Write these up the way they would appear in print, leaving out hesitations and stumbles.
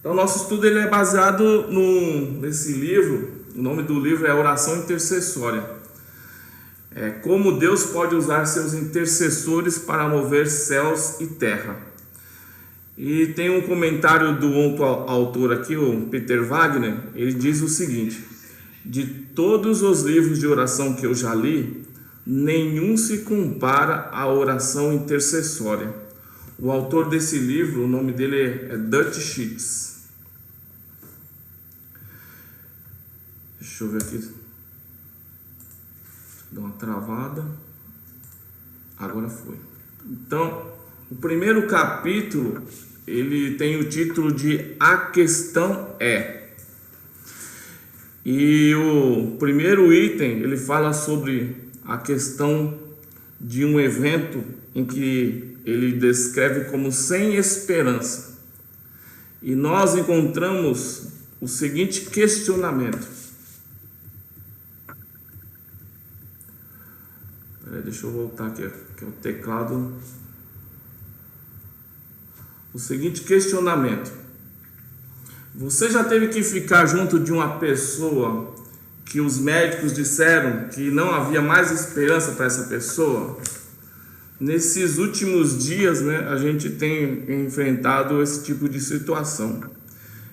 Então, nosso estudo ele é baseado nesse livro. O nome do livro é Oração Intercessória. Como Deus pode usar seus intercessores para mover céus e terra. E tem um comentário do outro autor aqui, o Peter Wagner. Ele diz o seguinte: de todos os livros de oração que eu já li, nenhum se compara à oração intercessória. O autor desse livro, o nome dele é Dutch Sheets. Deixa eu ver aqui. Dá uma travada. Agora foi. Então, o primeiro capítulo, ele tem o título de A Questão É. E o primeiro item, ele fala sobre a questão de um evento em que ele descreve como sem esperança. E nós encontramos o seguinte questionamento. Deixa eu voltar aqui, que é o teclado. O seguinte questionamento: você já teve que ficar junto de uma pessoa que os médicos disseram que não havia mais esperança para essa pessoa? Nesses últimos dias, a gente tem enfrentado esse tipo de situação.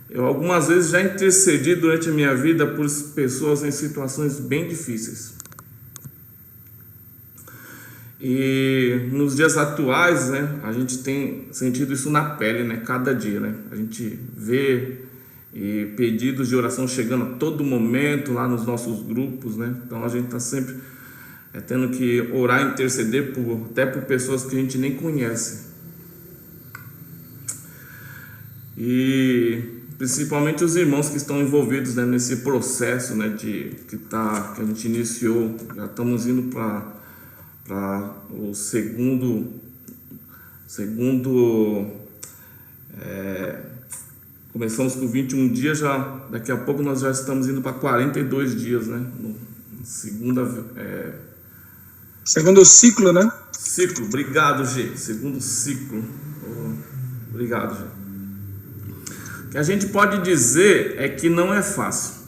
Eu algumas vezes já intercedi durante a minha vida por pessoas em situações bem difíceis. E nos dias atuais, a gente tem sentido isso na pele, cada dia, A gente vê pedidos de oração chegando a todo momento lá nos nossos grupos, Então a gente está sempre tendo que orar e interceder até por pessoas que a gente nem conhece. E principalmente os irmãos que estão envolvidos nesse processo que a gente iniciou. Já estamos indo para o segundo começamos com 21 dias, daqui a pouco nós já estamos indo para 42 dias, segundo ciclo, Ciclo, obrigado, G. Segundo ciclo. Obrigado, G. O que a gente pode dizer é que não é fácil.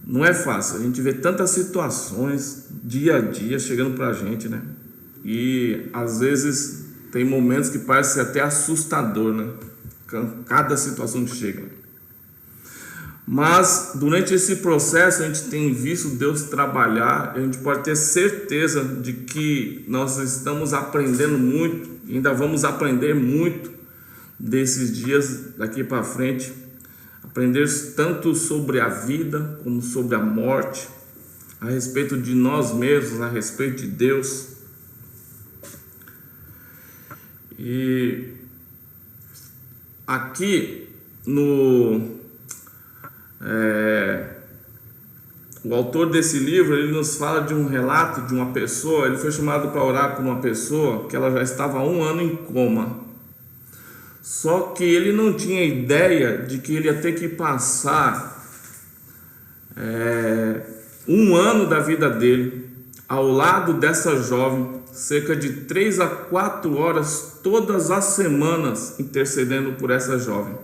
Não é fácil. A gente vê tantas situações dia a dia chegando pra gente, E às vezes tem momentos que parece até assustador, Cada situação que chega. Mas durante esse processo a gente tem visto Deus trabalhar. A gente pode ter certeza de que nós estamos aprendendo muito, e ainda vamos aprender muito desses dias daqui para frente. Aprender tanto sobre a vida como sobre a morte, a respeito de nós mesmos, a respeito de Deus. E aqui o autor desse livro, ele nos fala de um relato de uma pessoa. Ele foi chamado para orar por uma pessoa que ela já estava há 1 ano em coma. Só que ele não tinha ideia de que ele ia ter que passar 1 ano da vida dele ao lado dessa jovem, cerca de 3 a 4 horas todas as semanas intercedendo por essa jovem.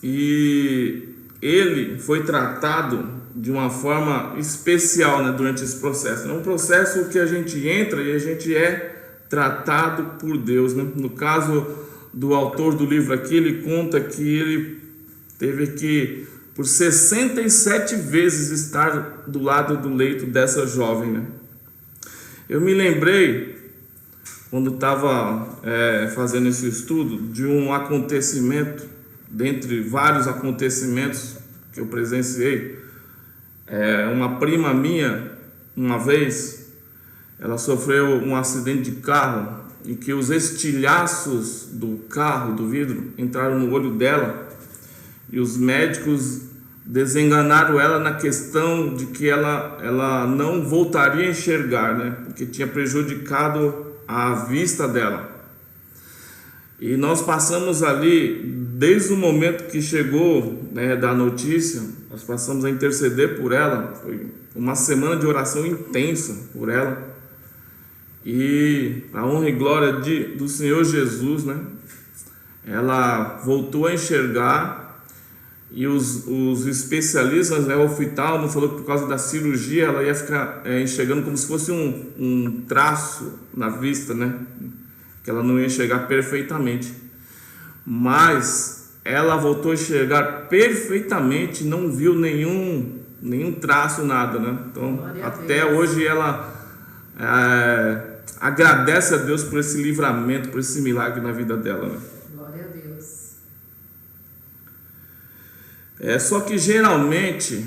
E ele foi tratado de uma forma especial, durante esse processo. É um processo que a gente entra e a gente é tratado por Deus, No caso do autor do livro aqui, ele conta que ele teve que, por 67 vezes, estar do lado do leito dessa jovem, Eu me lembrei, quando estava fazendo esse estudo, de um acontecimento, dentre vários acontecimentos que eu presenciei. Uma prima minha, uma vez, ela sofreu um acidente de carro em que os estilhaços do carro, do vidro, entraram no olho dela, e os médicos desenganaram ela na questão de que ela não voltaria a enxergar, porque tinha prejudicado a vista dela. E nós passamos ali, desde o momento que chegou da notícia, nós passamos a interceder por ela. Foi uma semana de oração intensa por ela. e a honra e glória do Senhor Jesus, né? Ela voltou a enxergar, e os especialistas, né, o oftalmo falou que por causa da cirurgia ela ia ficar enxergando como se fosse um traço na vista, né? Que ela não ia enxergar perfeitamente. Mas ela voltou a enxergar perfeitamente, não viu nenhum traço, nada, né? Então, até hoje ela agradece a Deus por esse livramento, por esse milagre na vida dela, né? Glória a Deus. Só que geralmente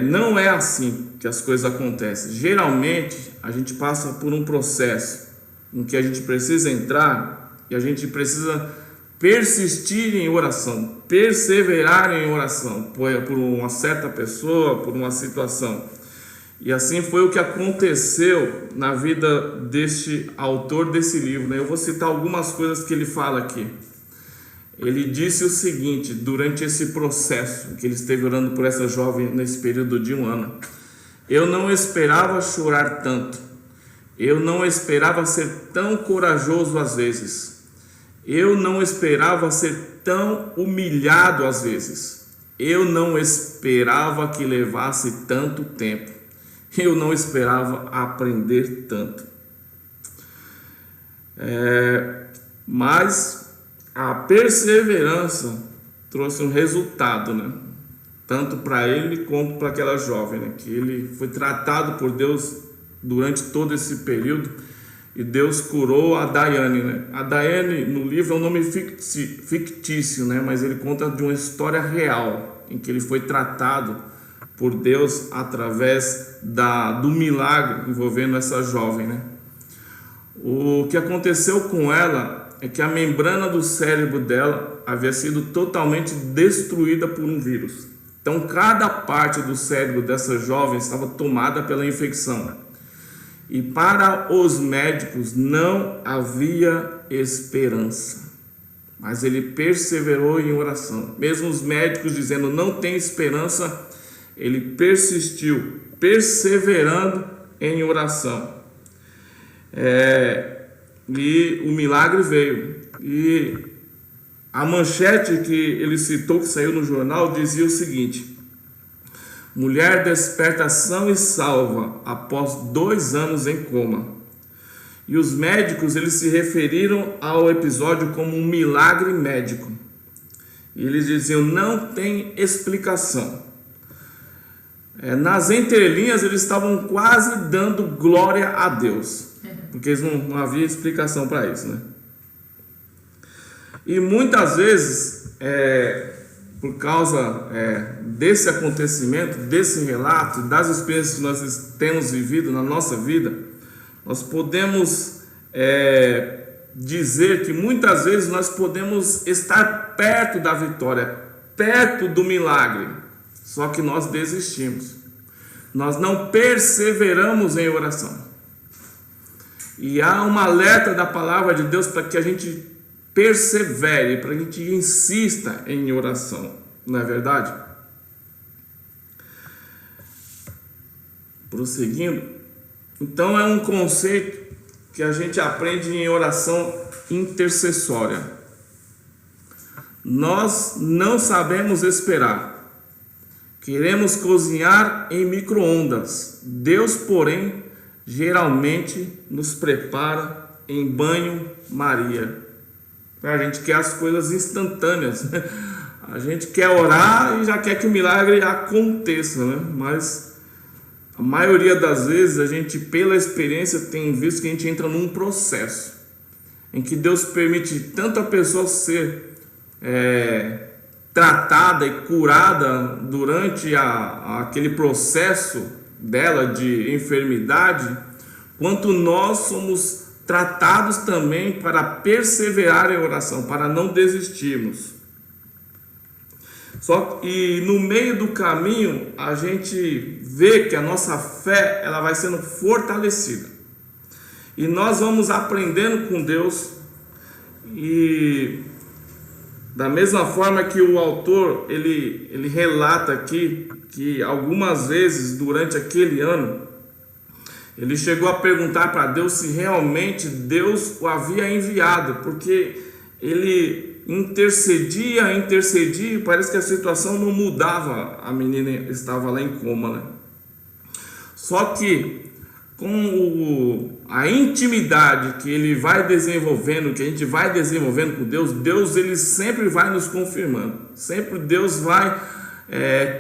não é assim que as coisas acontecem. Geralmente a gente passa por um processo em que a gente precisa entrar e a gente precisa persistir em oração, perseverar em oração por uma certa pessoa, por uma situação. E assim foi o que aconteceu na vida deste autor desse livro, né? Eu vou citar algumas coisas que ele fala aqui. Ele disse o seguinte, durante esse processo que ele esteve orando por essa jovem nesse período de 1 ano: eu não esperava chorar tanto, eu não esperava ser tão corajoso às vezes, eu não esperava ser tão humilhado às vezes, eu não esperava que levasse tanto tempo, eu não esperava aprender tanto. Mas a perseverança trouxe um resultado, né? Tanto para ele quanto para aquela jovem, né? Que ele foi tratado por Deus durante todo esse período, e Deus curou a Daiane, né? A Daiane no livro é um nome fictício, né? Mas ele conta de uma história real em que ele foi tratado por Deus através do milagre envolvendo essa jovem, né? O que aconteceu com ela é que a membrana do cérebro dela havia sido totalmente destruída por um vírus. Então, cada parte do cérebro dessa jovem estava tomada pela infecção. E para os médicos não havia esperança. Mas ele perseverou em oração. Mesmo os médicos dizendo não tem esperança, ele persistiu, perseverando em oração. E o milagre veio. E a manchete que ele citou, que saiu no jornal, dizia o seguinte: mulher desperta sã e salva após 2 anos em coma. E os médicos eles se referiram ao episódio como um milagre médico. E eles diziam, não tem explicação. Nas entrelinhas eles estavam quase dando glória a Deus, porque não havia explicação para isso, né? E muitas vezes, por causa desse acontecimento, desse relato, das experiências que nós temos vivido na nossa vida, nós podemos dizer que muitas vezes nós podemos estar perto da vitória, perto do milagre, só que nós desistimos. Nós não perseveramos em oração. E há um alerta da palavra de Deus para que a gente persevere, para que a gente insista em oração, não é verdade? Prosseguindo, então é um conceito que a gente aprende em oração intercessória. Nós não sabemos esperar, queremos cozinhar em micro-ondas. Deus, porém, geralmente nos prepara em banho-maria. A gente quer as coisas instantâneas, né? A gente quer orar e já quer que o milagre aconteça, né? Mas a maioria das vezes a gente, pela experiência, tem visto que a gente entra num processo em que Deus permite tanto a pessoa ser tratada e curada durante aquele processo dela de enfermidade, quanto nós somos tratados também para perseverar em oração, para não desistirmos. E no meio do caminho a gente vê que a nossa fé ela vai sendo fortalecida, e nós vamos aprendendo com Deus. E da mesma forma que o autor ele relata aqui que algumas vezes durante aquele ano Ele chegou a perguntar para Deus se realmente Deus o havia enviado, porque ele intercedia, e parece que a situação não mudava, a menina estava lá em coma, né? Só que com a intimidade que ele vai desenvolvendo, que a gente vai desenvolvendo com Deus, Deus ele sempre vai nos confirmando, sempre Deus vai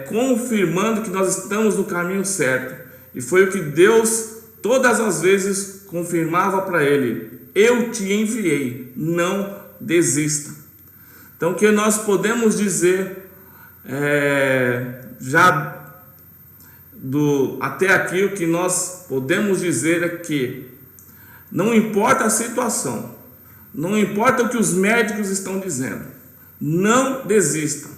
confirmando que nós estamos no caminho certo. E foi o que Deus todas as vezes confirmava para ele: eu te enviei, não desista. Então, o que nós podemos dizer até aqui, o que nós podemos dizer é que não importa a situação, não importa o que os médicos estão dizendo, não desista.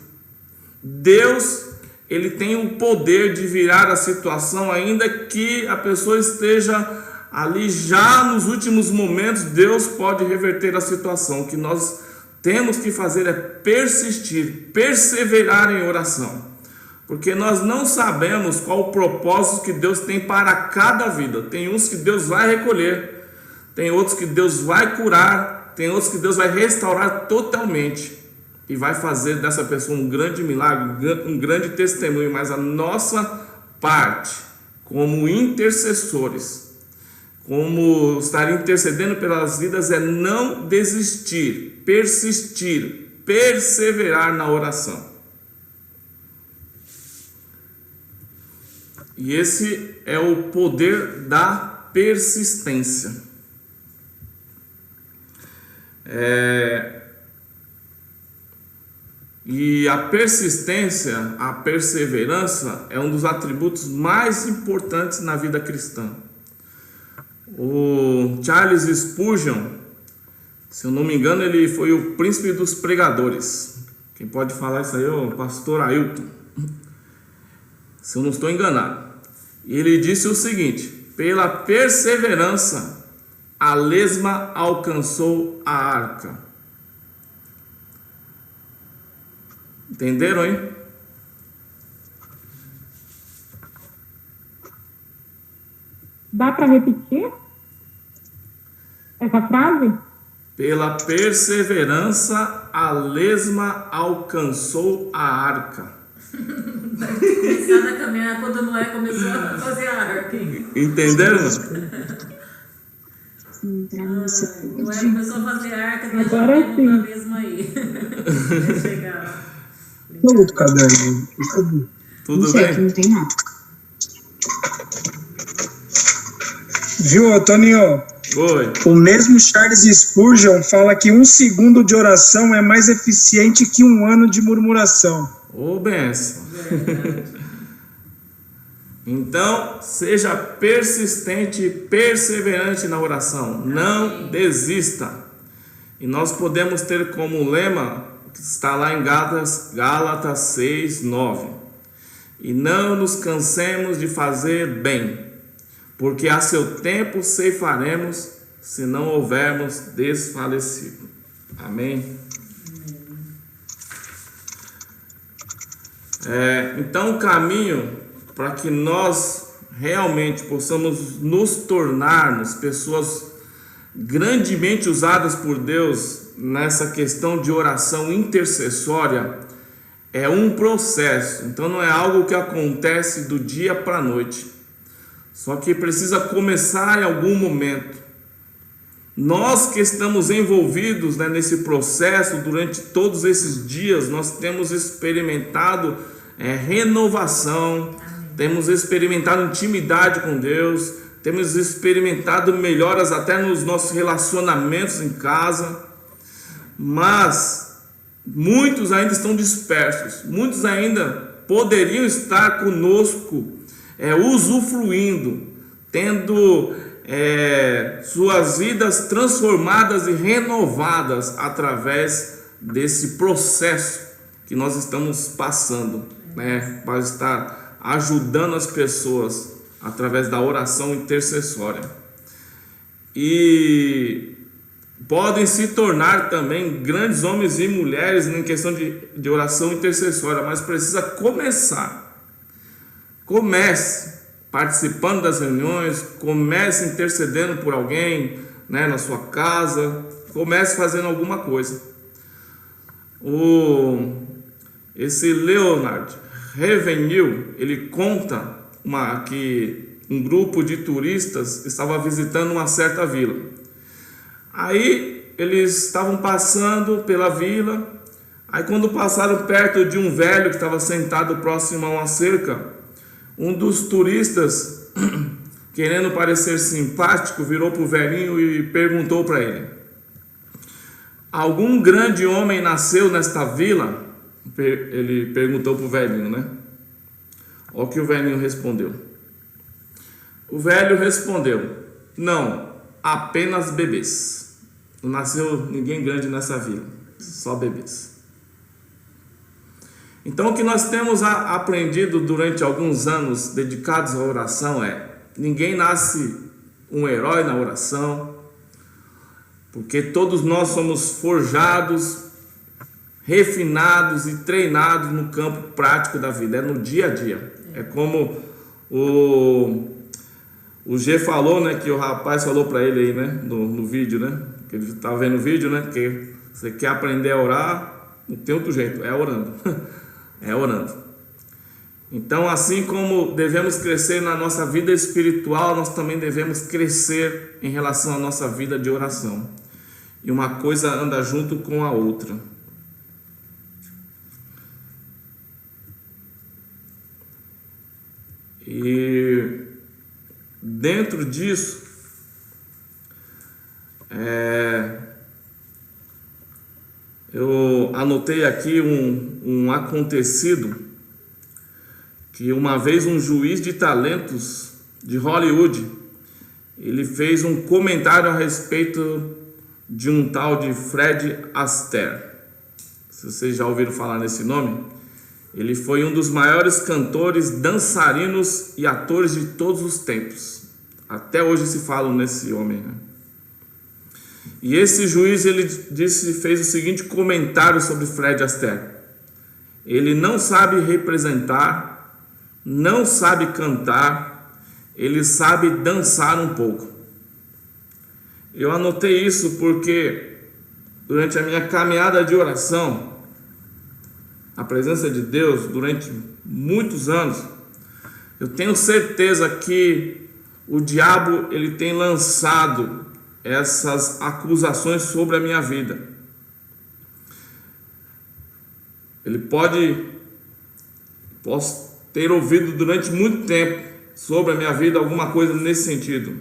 Deus, ele tem o poder de virar a situação, ainda que a pessoa esteja ali já nos últimos momentos. Deus pode reverter a situação. O que nós temos que fazer é persistir, perseverar em oração, porque nós não sabemos qual o propósito que Deus tem para cada vida. Tem uns que Deus vai recolher, tem outros que Deus vai curar, tem outros que Deus vai restaurar totalmente e vai fazer dessa pessoa um grande milagre, um grande testemunho. Mas a nossa parte, como intercessores, como estar intercedendo pelas vidas, é não desistir, persistir, perseverar na oração. E esse é o poder da persistência. E a persistência, a perseverança é um dos atributos mais importantes na vida cristã. O Charles Spurgeon, se eu não me engano, ele foi o príncipe dos pregadores. Quem pode falar isso aí é o pastor Ailton, se eu não estou enganado. E ele disse o seguinte: pela perseverança a lesma alcançou a arca. Entenderam, hein? Dá para repetir essa frase? Pela perseverança a lesma alcançou a arca. Começando a caminhar quando Noé começou a fazer a arca. Entenderam? Noé começou a fazer a arca, nós já Agora vamos sim. na mesma aí. Vai chegar lá. Tem outro caderno. Tudo Não sei, aqui bem? não tem não. Viu, Toninho? Oi. O mesmo Charles Spurgeon fala que 1 segundo de oração é mais eficiente que 1 ano de murmuração. Ô, benção. Então, seja persistente e perseverante na oração. Não desista. E nós podemos ter como lema, que está lá em Gálatas 6, 9: e não nos cansemos de fazer bem, porque a seu tempo ceifaremos, se não houvermos desfalecido. Amém? Então, o caminho para que nós realmente possamos nos tornarmos pessoas grandemente usadas por Deus nessa questão de oração intercessória é um processo. Então, não é algo que acontece do dia para a noite, só que precisa começar em algum momento. Nós que estamos envolvidos, nesse processo durante todos esses dias, nós temos experimentado renovação, temos experimentado intimidade com Deus, temos experimentado melhoras até nos nossos relacionamentos em casa, mas muitos ainda estão dispersos, muitos ainda poderiam estar conosco, usufruindo, tendo suas vidas transformadas e renovadas através desse processo que nós estamos passando, para estar ajudando as pessoas através da oração intercessória. E podem se tornar também grandes homens e mulheres em questão de oração intercessória, mas precisa começar. Comece, participando das reuniões, comece intercedendo por alguém, né, na sua casa, comece fazendo alguma coisa. Esse Leonard Ravenhill, ele conta que um grupo de turistas estava visitando uma certa vila. Aí eles estavam passando pela vila. Aí quando passaram perto de um velho que estava sentado próximo a uma cerca, um dos turistas, querendo parecer simpático, virou para o velhinho e perguntou para ele: algum grande homem nasceu nesta vila? Ele perguntou para o velhinho, né? Olha o que o velhinho respondeu. O velho respondeu: não, apenas bebês. Não nasceu ninguém grande nessa vila, só bebês. Então, o que nós temos aprendido durante alguns anos dedicados à oração é: ninguém nasce um herói na oração, porque todos nós somos forjados, refinados e treinados no campo prático da vida, é no dia a dia. É como o G falou, né, que o rapaz falou para ele aí, né, no vídeo, né, que ele estava vendo o vídeo, né, que você quer aprender a orar, não tem outro jeito, é orando. É orando. Então, assim como devemos crescer na nossa vida espiritual, nós também devemos crescer em relação à nossa vida de oração. E uma coisa anda junto com a outra. E dentro disso, eu anotei aqui um acontecido que uma vez um juiz de talentos de Hollywood, ele fez um comentário a respeito de um tal de Fred Astaire. Se vocês já ouviram falar nesse nome, ele foi um dos maiores cantores, dançarinos e atores de todos os tempos. Até hoje se fala nesse homem, né? E esse juiz, ele fez o seguinte comentário sobre Fred Astaire: ele não sabe representar, não sabe cantar, ele sabe dançar um pouco. Eu anotei isso porque durante a minha caminhada de oração, a presença de Deus durante muitos anos, eu tenho certeza que o diabo ele tem lançado essas acusações sobre a minha vida. Posso ter ouvido durante muito tempo sobre a minha vida alguma coisa nesse sentido.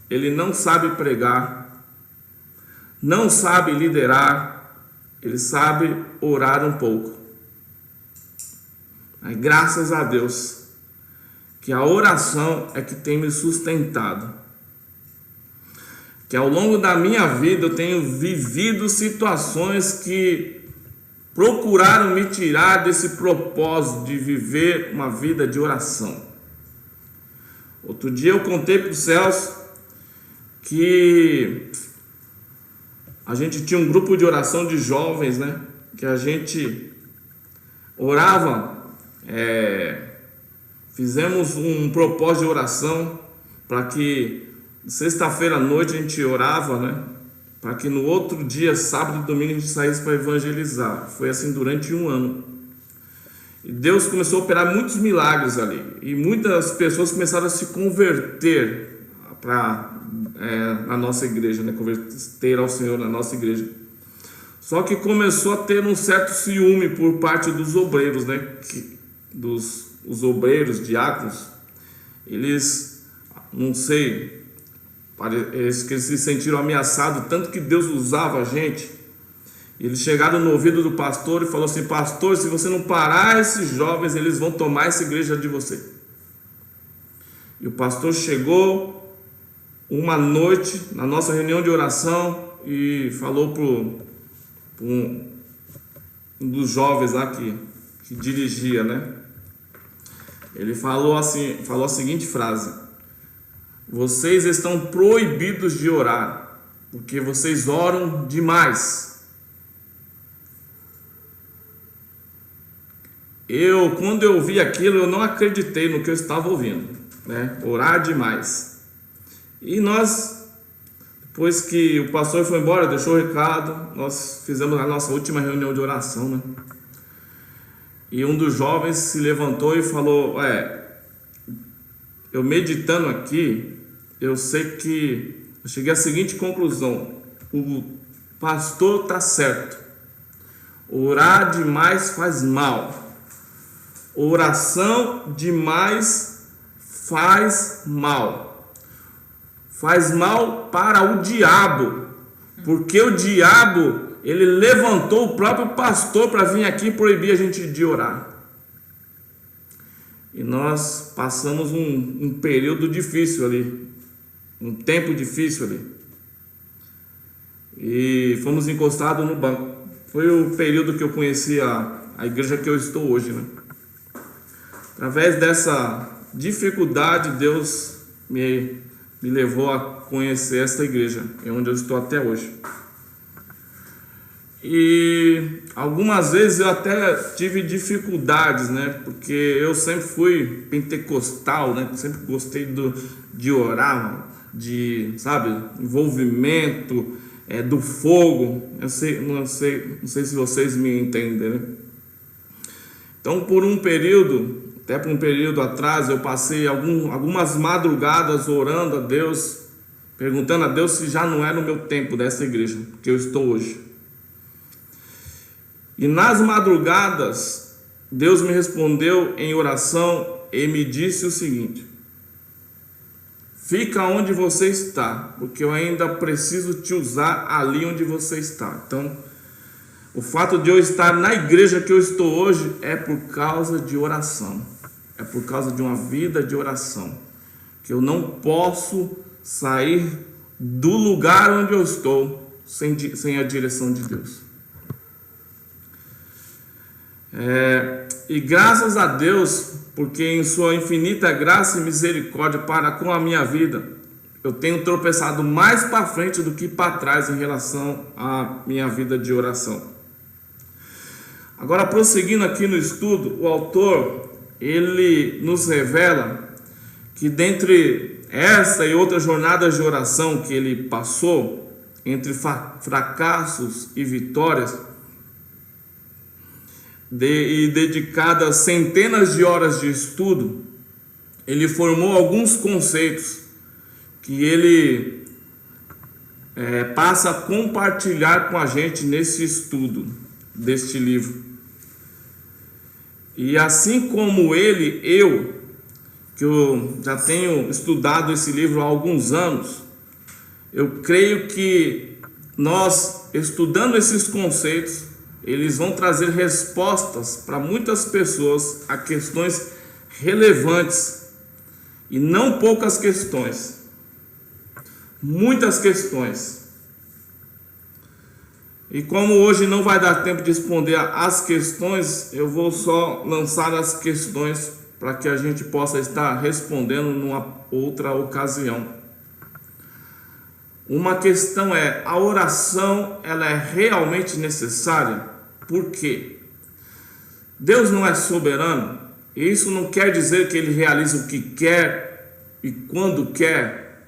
Ele não sabe pregar, não sabe liderar, ele sabe orar um pouco. Mas graças a Deus que a oração é que tem me sustentado. Que ao longo da minha vida eu tenho vivido situações que procuraram me tirar desse propósito de viver uma vida de oração. Outro dia eu contei para o Celso que a gente tinha um grupo de oração de jovens, né? Que a gente orava, fizemos um propósito de oração para que sexta-feira à noite a gente orava, né? Para que no outro dia, sábado e domingo, a gente saísse para evangelizar. Foi assim durante um ano. E Deus começou a operar muitos milagres ali. E muitas pessoas começaram a se converter na nossa igreja, né? Converter ao Senhor na nossa igreja. Só que começou a ter um certo ciúme por parte dos obreiros, né? Os obreiros, diáconos, eles, não sei, parece que eles se sentiram ameaçados, tanto que Deus usava a gente. Eles chegaram no ouvido do pastor e falaram assim: pastor, se você não parar esses jovens, eles vão tomar essa igreja de você. E o pastor chegou uma noite na nossa reunião de oração e falou para um dos jovens lá que dirigia, né? Ele falou a seguinte frase: vocês estão proibidos de orar, porque vocês oram demais. Quando eu ouvi aquilo, eu não acreditei no que eu estava ouvindo. né? Orar demais. E nós, depois que o pastor foi embora, deixou o recado, nós fizemos a nossa última reunião de oração, né? E um dos jovens se levantou e falou: eu meditando aqui, eu sei que eu cheguei à seguinte conclusão: o pastor está certo, orar demais faz mal, oração demais faz mal para o diabo, porque o diabo, ele levantou o próprio pastor para vir aqui proibir a gente de orar. E nós passamos um período difícil ali, um tempo difícil ali, e fomos encostados no banco. Foi o período que eu conheci a igreja que eu estou hoje, né? Através dessa dificuldade, Deus me levou a conhecer esta igreja, é onde eu estou até hoje. E algumas vezes eu até tive dificuldades, né? Porque eu sempre fui pentecostal, né? Sempre gostei de orar, de, sabe, envolvimento, do fogo. Não sei se vocês me entendem, né? Então, por um período atrás, eu passei algumas madrugadas orando a Deus, perguntando a Deus se já não era o meu tempo dessa igreja que eu estou hoje. E nas madrugadas, Deus me respondeu em oração e me disse o seguinte: fica onde você está, porque eu ainda preciso te usar ali onde você está. Então, o fato de eu estar na igreja que eu estou hoje é por causa de oração, é por causa de uma vida de oração, que eu não posso sair do lugar onde eu estou sem a direção de Deus. E graças a Deus, porque em sua infinita graça e misericórdia para com a minha vida, eu tenho tropeçado mais para frente do que para trás em relação à minha vida de oração. Agora, prosseguindo aqui no estudo, o autor, ele nos revela que dentre essa e outras jornadas de oração que ele passou, entre fracassos e vitórias, e dedicadas centenas de horas de estudo, ele formou alguns conceitos que ele passa a compartilhar com a gente nesse estudo deste livro. E assim como ele, que eu já tenho estudado esse livro há alguns anos, eu creio que nós, estudando esses conceitos, eles vão trazer respostas para muitas pessoas a questões relevantes, e não poucas questões, muitas questões. E como hoje não vai dar tempo de responder as questões, eu vou só lançar as questões para que a gente possa estar respondendo numa outra ocasião. Uma questão é: a oração, ela é realmente necessária? Por quê? Deus não é soberano, e isso não quer dizer que ele realiza o que quer e quando quer,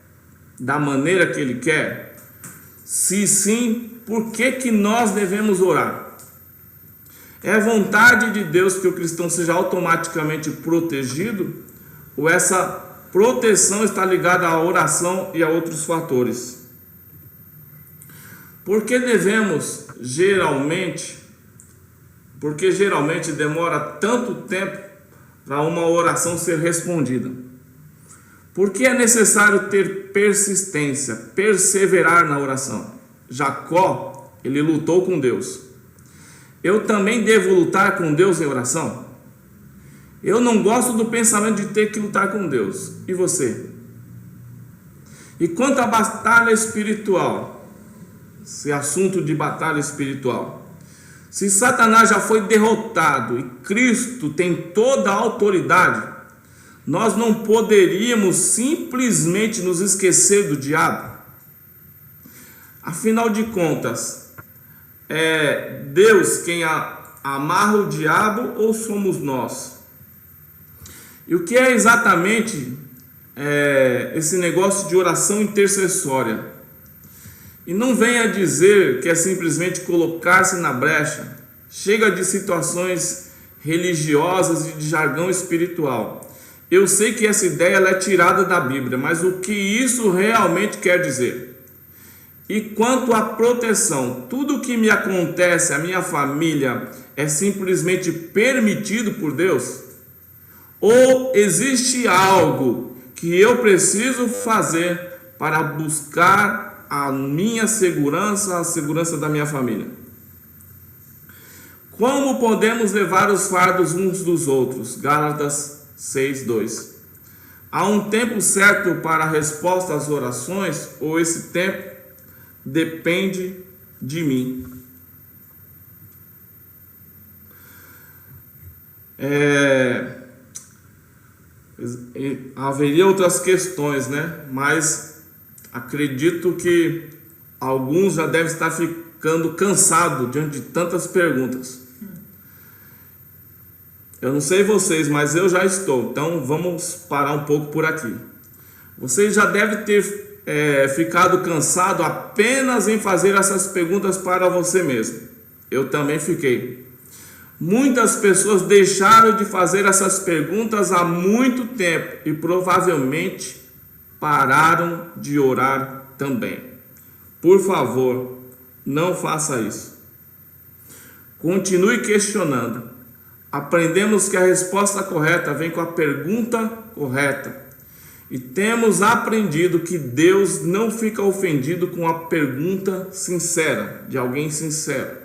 da maneira que ele quer. Se sim, por que nós devemos orar? É vontade de Deus que o cristão seja automaticamente protegido, ou essa proteção está ligada à oração e a outros fatores? Porque geralmente demora tanto tempo para uma oração ser respondida? Porque é necessário ter persistência, perseverar na oração. Jacó, ele lutou com Deus. Eu também devo lutar com Deus em oração? Eu não gosto do pensamento de ter que lutar com Deus. E você? E quanto à batalha espiritual, esse assunto de batalha espiritual, se Satanás já foi derrotado e Cristo tem toda a autoridade, nós não poderíamos simplesmente nos esquecer do diabo? Afinal de contas, é Deus quem amarra o diabo ou somos nós? E o que é exatamente esse negócio de oração intercessória. E não venha dizer que é simplesmente colocar-se na brecha. Chega de situações religiosas e de jargão espiritual. Eu sei que essa ideia ela é tirada da Bíblia, mas o que isso realmente quer dizer? E quanto à proteção, tudo o que me acontece, a minha família, é simplesmente permitido por Deus? Ou existe algo que eu preciso fazer para buscar a minha segurança, a segurança da minha família? Como podemos levar os fardos uns dos outros? Gálatas 6:2. Há um tempo certo para a resposta às orações, ou esse tempo depende de mim? Haveria outras questões, né? Mas acredito que alguns já devem estar ficando cansados diante de tantas perguntas. Eu não sei vocês, mas eu já estou. Então vamos parar um pouco por aqui. Vocês já devem ter ficado cansado apenas em fazer essas perguntas para você mesmo. Eu também fiquei. Muitas pessoas deixaram de fazer essas perguntas há muito tempo e provavelmente pararam de orar também. Por favor, não faça isso. Continue questionando. Aprendemos que a resposta correta vem com a pergunta correta. E temos aprendido que Deus não fica ofendido com a pergunta sincera, de alguém sincero.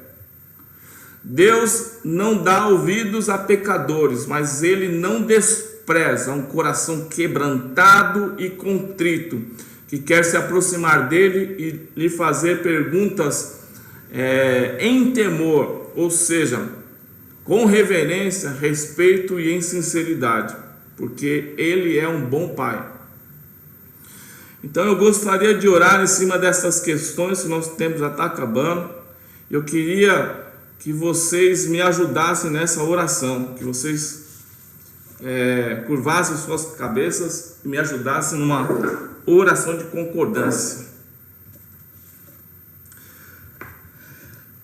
Deus não dá ouvidos a pecadores, mas Ele não despreza um coração quebrantado e contrito, que quer se aproximar dele e lhe fazer perguntas em temor, ou seja, com reverência, respeito e em sinceridade, porque Ele é um bom Pai. Então eu gostaria de orar em cima dessas questões, que nosso tempo já está acabando. Eu queria que vocês me ajudassem nessa oração, que vocês curvassem suas cabeças e me ajudassem numa oração de concordância.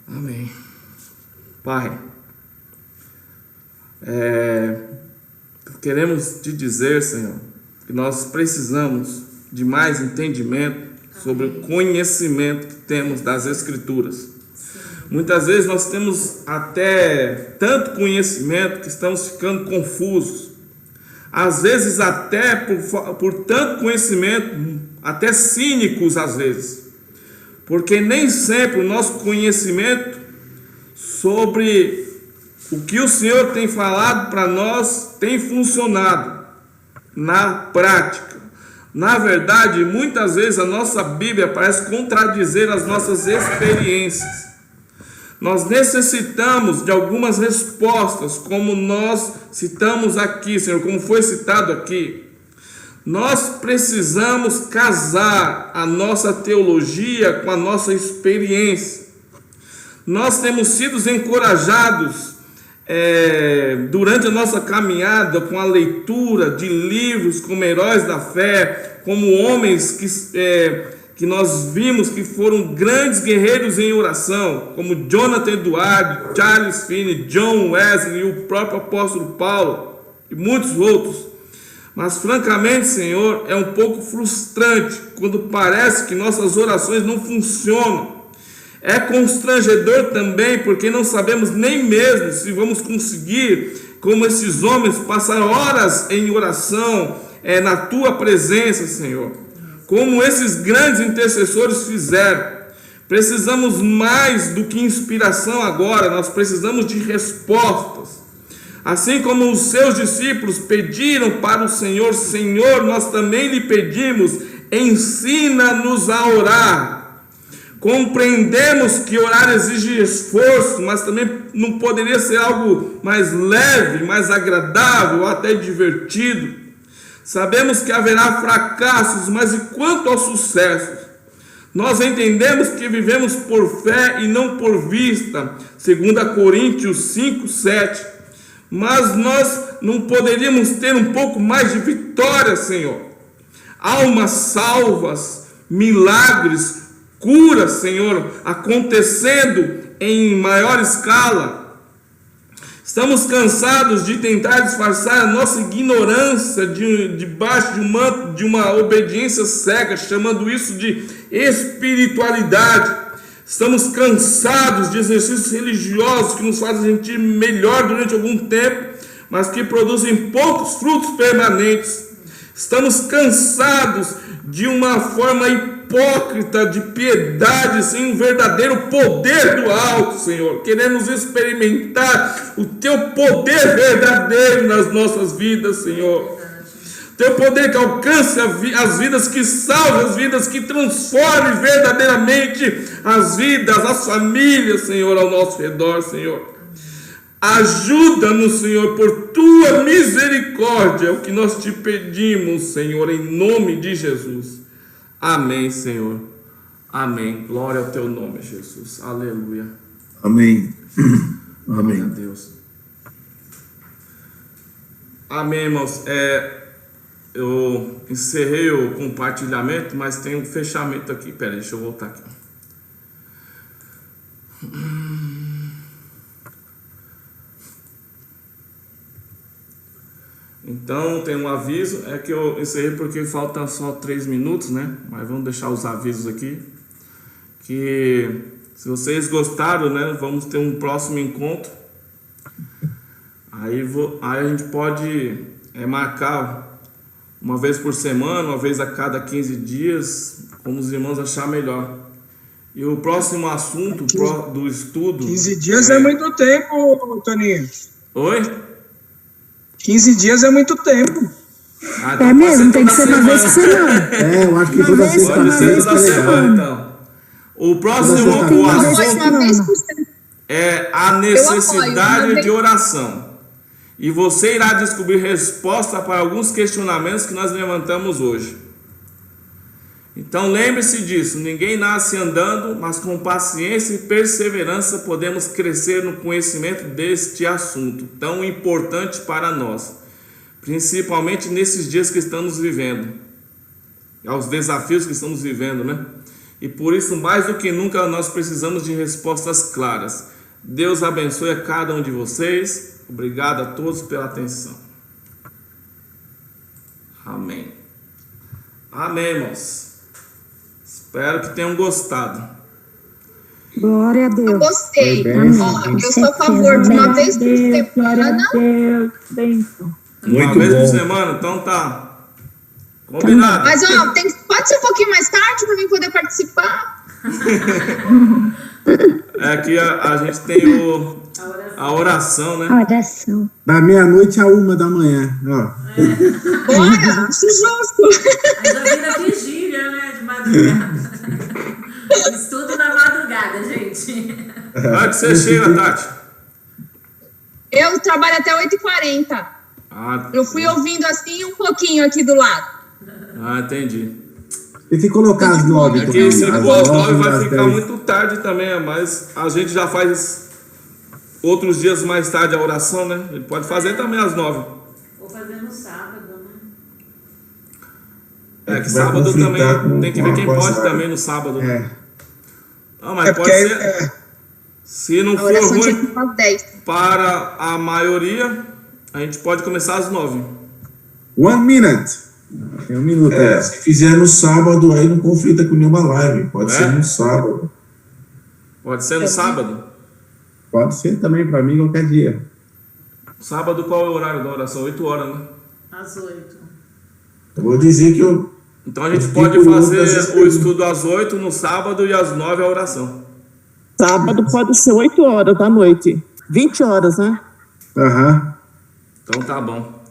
Amém. Pai, queremos te dizer, Senhor, que nós precisamos de mais entendimento sobre o conhecimento que temos das Escrituras. Muitas vezes nós temos até tanto conhecimento que estamos ficando confusos. Às vezes até por tanto conhecimento, até cínicos às vezes. Porque nem sempre o nosso conhecimento sobre o que o Senhor tem falado para nós tem funcionado na prática. Na verdade, muitas vezes a nossa Bíblia parece contradizer as nossas experiências. Nós necessitamos de algumas respostas, como nós citamos aqui, Senhor, como foi citado aqui. Nós precisamos casar a nossa teologia com a nossa experiência. Nós temos sido encorajados durante a nossa caminhada com a leitura de livros como Heróis da Fé, como homens que nós vimos que foram grandes guerreiros em oração, como Jonathan Edwards, Charles Finney, John Wesley e o próprio apóstolo Paulo e muitos outros. Mas francamente, Senhor, é um pouco frustrante quando parece que nossas orações não funcionam. É constrangedor também, porque não sabemos nem mesmo se vamos conseguir, como esses homens, passar horas em oração na Tua presença, Senhor. Como esses grandes intercessores fizeram. Precisamos mais do que inspiração agora, nós precisamos de respostas. Assim como os seus discípulos pediram para o Senhor, Senhor, nós também lhe pedimos, ensina-nos a orar. Compreendemos que orar exige esforço, mas também não poderia ser algo mais leve, mais agradável, ou até divertido. Sabemos que haverá fracassos, mas e quanto ao sucesso? Nós entendemos que vivemos por fé e não por vista, 2 Coríntios 5:7. Mas nós não poderíamos ter um pouco mais de vitória, Senhor. almas salvas, milagres, curas, Senhor, acontecendo em maior escala. Estamos cansados de tentar disfarçar a nossa ignorância debaixo de um manto de uma obediência cega, chamando isso de espiritualidade. Estamos cansados de exercícios religiosos que nos fazem sentir melhor durante algum tempo, mas que produzem poucos frutos permanentes. Estamos cansados de uma forma hipócrita de piedade sem um verdadeiro poder do alto, Senhor. Queremos experimentar o Teu poder verdadeiro nas nossas vidas, Senhor. Teu poder que alcance as vidas, que salve as vidas, que transforme verdadeiramente as vidas, as famílias, Senhor, ao nosso redor, Senhor. Ajuda-nos, Senhor, por Tua misericórdia, é o que nós te pedimos, Senhor, em nome de Jesus. Amém, Senhor. Amém. Glória ao Teu nome, Jesus. Aleluia. Amém. Glória a Amém. Deus. Amém, irmãos. Eu encerrei o compartilhamento, mas tem um fechamento aqui. Pera aí, deixa eu voltar aqui. Então tem um aviso, é que eu encerrei porque faltam só 3 minutos, né? Mas vamos deixar os avisos aqui. Que se vocês gostaram, né? Vamos ter um próximo encontro. Aí a gente pode marcar uma vez por semana, uma vez a cada 15 dias, como os irmãos achar melhor. E o próximo assunto do estudo... 15 dias é muito tempo, Toninho. Oi? 15 dias é muito tempo. Então É mesmo, tem que ser toda uma vez por semana. Eu acho que toda Uma vez Pode ser sexta-feira toda é legal. semana, então. O próximo sexta-feira. o Uma vez assunto por Uma vez semana. por semana. é a uma necessidade vez. de oração. E você irá descobrir resposta para alguns questionamentos que nós levantamos hoje. Então lembre-se disso, ninguém nasce andando, mas com paciência e perseverança podemos crescer no conhecimento deste assunto tão importante para nós, principalmente nesses dias que estamos vivendo, aos desafios que estamos vivendo, né? E por isso, mais do que nunca, nós precisamos de respostas claras. Deus abençoe a cada um de vocês. Obrigado a todos pela atenção. Amém. Amém, irmãos. Espero que tenham gostado. Glória a Deus. Eu gostei. Foi bem, Ó, eu sou a favor de uma vez por Glória a semana. Deus. Bênção. Uma Muito vez por bom. semana, então tá combinado. Mas ó, pode ser um pouquinho mais tarde para mim poder participar. É que a gente tem a oração, né? Oração. Da meia-noite a 1h, ó. Bora, acho justo. Mas já vira vigília, né? De madrugada. Estudo na madrugada, gente. Vai que você chega, Tati. Eu trabalho até 8h40. Eu fui ouvindo assim um pouquinho aqui do lado. Entendi. E se colocar as 9 É que se também, for às 9 às vai ficar 10. muito tarde também, mas a gente já faz outros dias mais tarde a oração, né? Ele pode fazer também às 9. Vou fazer no sábado, né? É que Vai sábado conflitar também com- tem que com ver a quem pode passagem. também no sábado. É. Não, mas É pode porque ser. Se não A for oração tinha ruim que ser às 10. para a maioria, a gente pode começar às 9. 1 minute. Tem 1 minuto. Se fizer no sábado, aí não conflita com nenhuma live. Pode É? ser no sábado. Pode ser no sábado. Pode ser também para mim qualquer dia. Sábado qual é o horário da oração? 8 horas, né? Às 8. Eu vou dizer que eu. Então a gente Eu pode fico fazer dessas o perguntas. estudo às 8 no sábado e às 9 a oração. Sábado pode ser 8 horas da noite. 20 horas, né? Aham. Então tá bom.